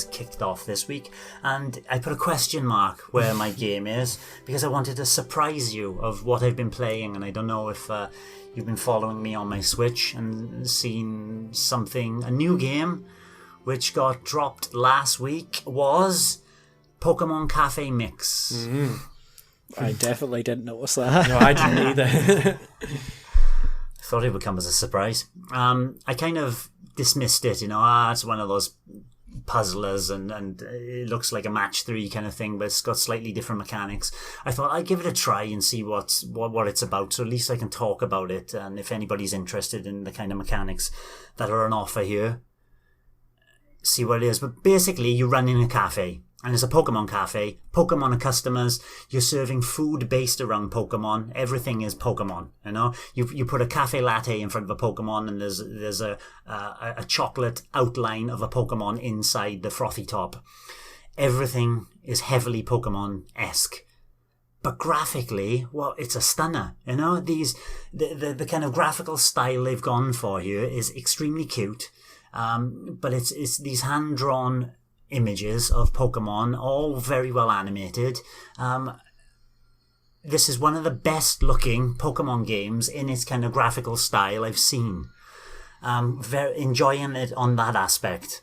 things kicked off this week, and I put a question mark where my game is because I wanted to surprise you of what I've been playing, and I don't know if you've been following me on my Switch and seen something. A new game which got dropped last week was Pokemon Café Mix. I definitely didn't notice that. No, I didn't either. Thought it would come as a surprise. I kind of dismissed it, it's one of those puzzlers and it looks like a match 3 kind of thing, but it's got slightly different mechanics. I thought I'd give it a try and see what it's about, so at least I can talk about it, and if anybody's interested in the kind of mechanics that are on offer here, see what it is. But basically, you run in a cafe, and it's a Pokemon cafe. Pokemon are customers. You're serving food based around Pokemon. Everything is Pokemon. You put a cafe latte in front of a Pokemon, and there's a chocolate outline of a Pokemon inside the frothy top. Everything is heavily Pokemon-esque. But graphically, well, it's a stunner. The kind of graphical style they've gone for here is extremely cute. But it's these hand-drawn images of Pokemon, all very well animated. This is one of the best looking Pokemon games in its kind of graphical style I've seen. Very enjoying it on that aspect.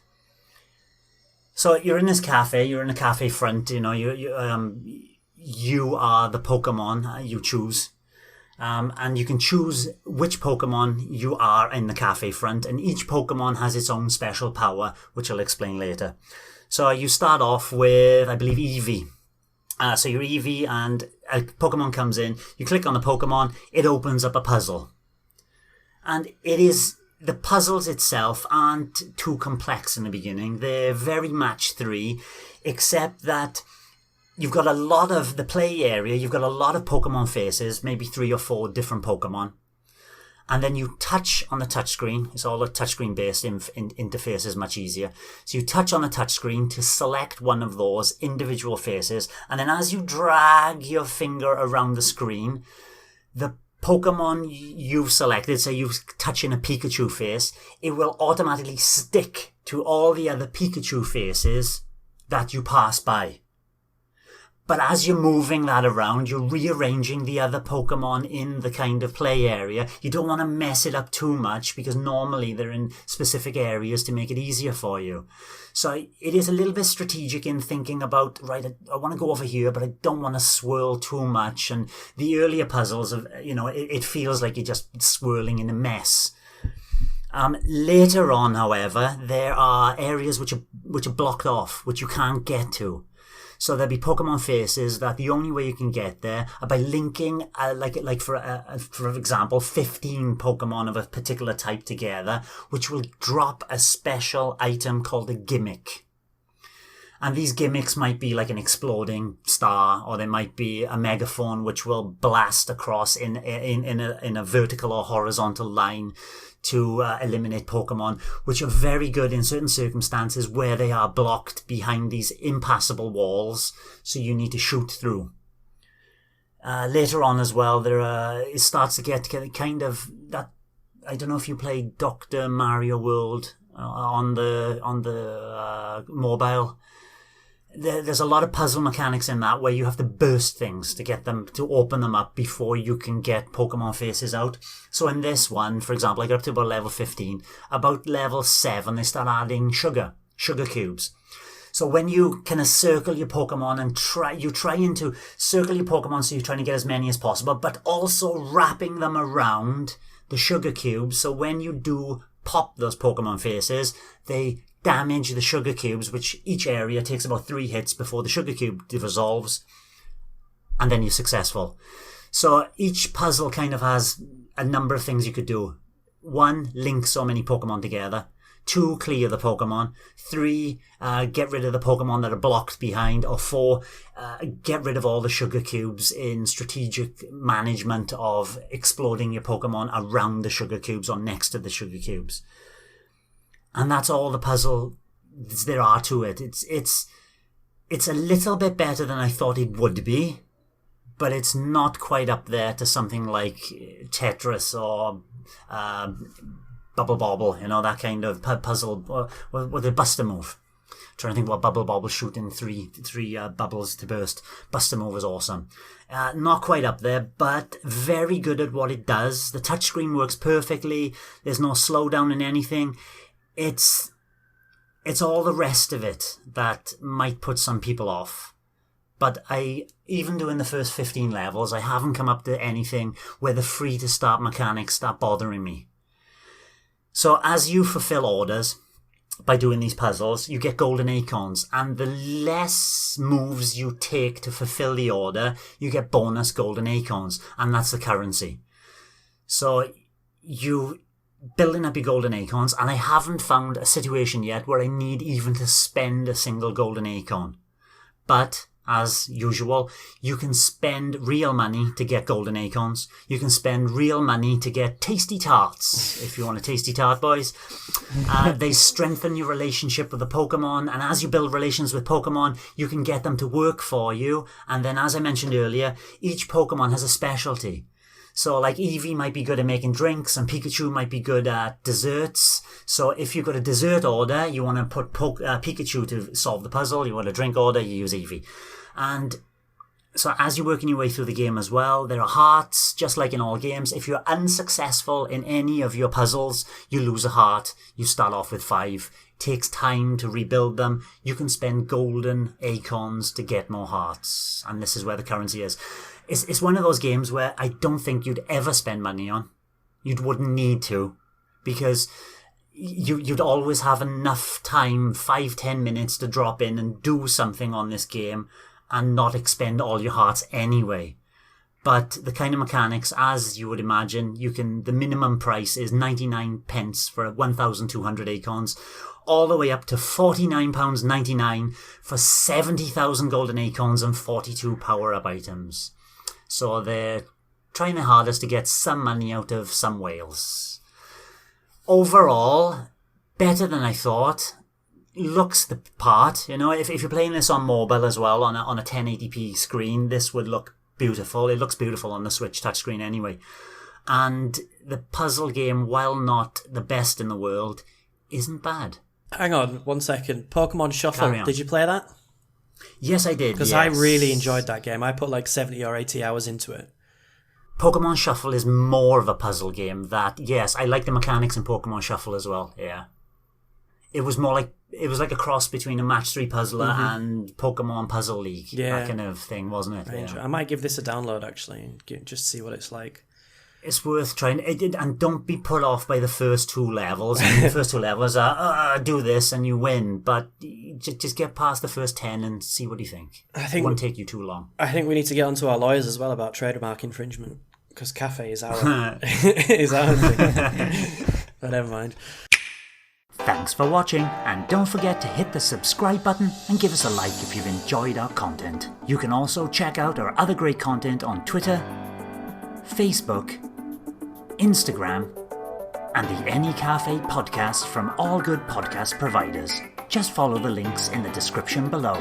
So you're in this cafe, you're in a cafe front, you are the Pokemon you choose. And you can choose which Pokemon you are in the cafe front, and each Pokemon has its own special power, which I'll explain later. So you start off with, I believe, Eevee. So you're Eevee, and a Pokemon comes in, you click on the Pokemon, it opens up a puzzle. And the puzzles itself aren't too complex in the beginning. They're very match 3, except that you've got a lot of the play area, you've got a lot of Pokemon faces, maybe 3 or 4 different Pokemon. And then you touch on the touchscreen. It's all a touchscreen based interface is much easier. So you touch on the touchscreen to select one of those individual faces. And then as you drag your finger around the screen, the Pokemon you've selected, say you're touching a Pikachu face, it will automatically stick to all the other Pikachu faces that you pass by. But as you're moving that around, you're rearranging the other Pokemon in the kind of play area. You don't want to mess it up too much because normally they're in specific areas to make it easier for you. So it is a little bit strategic in thinking about, right, I want to go over here, but I don't want to swirl too much. And the earlier puzzles, it feels like you're just swirling in a mess. Later on, however, there are areas which are blocked off, which you can't get to. So there'll be Pokemon faces that the only way you can get there are by linking, for example, 15 Pokemon of a particular type together, which will drop a special item called a gimmick. And these gimmicks might be like an exploding star, or they might be a megaphone which will blast across in a vertical or horizontal line to eliminate Pokemon, which are very good in certain circumstances where they are blocked behind these impassable walls, so you need to shoot through. Later on as well, it starts to get kind of that. I don't know if you played Dr. Mario World on the mobile. There's a lot of puzzle mechanics in that where you have to burst things to get them to open them up before you can get Pokemon faces out. So in this one, for example, I got up to about level 15. About level 7, they start adding sugar cubes. So when you kind of circle your Pokemon and try to circle your Pokemon, so you're trying to get as many as possible, but also wrapping them around the sugar cubes. So when you do pop those Pokemon faces, they damage the sugar cubes, which each area takes about 3 hits before the sugar cube resolves, and then you're successful. So each puzzle kind of has a number of things you could do. 1, link so many Pokemon together. 2, clear the Pokemon. 3, get rid of the Pokemon that are blocked behind. Or 4, get rid of all the sugar cubes in strategic management of exploding your Pokemon around the sugar cubes or next to the sugar cubes. And that's all the puzzle there are to it. It's a little bit better than I thought it would be, but it's not quite up there to something like Tetris or Bubble Bobble, that kind of puzzle, or the Buster Move. trying to think what bubble bob was shooting three bubbles to burst. Bust them over is awesome. Not quite up there, but very good at what it does. The touchscreen works perfectly. There's no slowdown in anything. It's all the rest of it that might put some people off. But even doing the first 15 levels, I haven't come up to anything where the free to start mechanics start bothering me. So as you fulfill orders by doing these puzzles, you get golden acorns, and the less moves you take to fulfill the order, you get bonus golden acorns, and that's the currency. So you building up your golden acorns, and I haven't found a situation yet where I need even to spend a single golden acorn. But as usual, you can spend real money to get golden acorns. You can spend real money to get tasty tarts, if you want a tasty tart, boys. They strengthen your relationship with the Pokemon, and as you build relations with Pokemon, you can get them to work for you. And then, as I mentioned earlier, each Pokemon has a specialty. So, like, Eevee might be good at making drinks, and Pikachu might be good at desserts. So if you've got a dessert order, you want to put Pikachu to solve the puzzle. You want a drink order, you use Eevee. And so as you're working your way through the game as well, there are hearts, just like in all games. If you're unsuccessful in any of your puzzles, you lose a heart. You start off with 5. It takes time to rebuild them. You can spend golden acorns to get more hearts. And this is where the currency is. It's one of those games where I don't think you'd ever spend money on. You wouldn't need to, because you'd always have enough time, 5-10 minutes, to drop in and do something on this game and not expend all your hearts anyway. But the kind of mechanics, as you would imagine, the minimum price is 99 pence for 1,200 acorns, all the way up to £49.99 for 70,000 golden acorns and 42 power-up items. So they're trying their hardest to get some money out of some whales. Overall, better than I thought. Looks the part. You know, if you're playing this on mobile as well, on a 1080p screen, this would look beautiful. It looks beautiful on the Switch touchscreen anyway. And the puzzle game, while not the best in the world, isn't bad. Hang on 1 second. Pokemon Shuffle, did you play that? Yes, I did. Because I really enjoyed that game. I put like 70 or 80 hours into it. Pokemon Shuffle is more of a puzzle game. Yes, I like the mechanics in Pokemon Shuffle as well. Yeah, it was like a cross between a match 3 puzzler and Pokemon Puzzle League. Yeah, that kind of thing, wasn't it? Yeah. I might give this a download actually and just see what it's like. It's worth trying, and don't be put off by the first 2 levels. The first 2 levels are do this and you win, but just get past the first 10 and see what you think. It won't take you too long. I think we need to get onto our lawyers as well about trademark infringement, because Café is our is our thing. But never mind. Thanks for watching, and don't forget to hit the subscribe button and give us a like if you've enjoyed our content. You can also check out our other great content on Twitter, Facebook, Instagram, and the Any Cafe podcast from all good podcast providers. Just follow the links in the description below.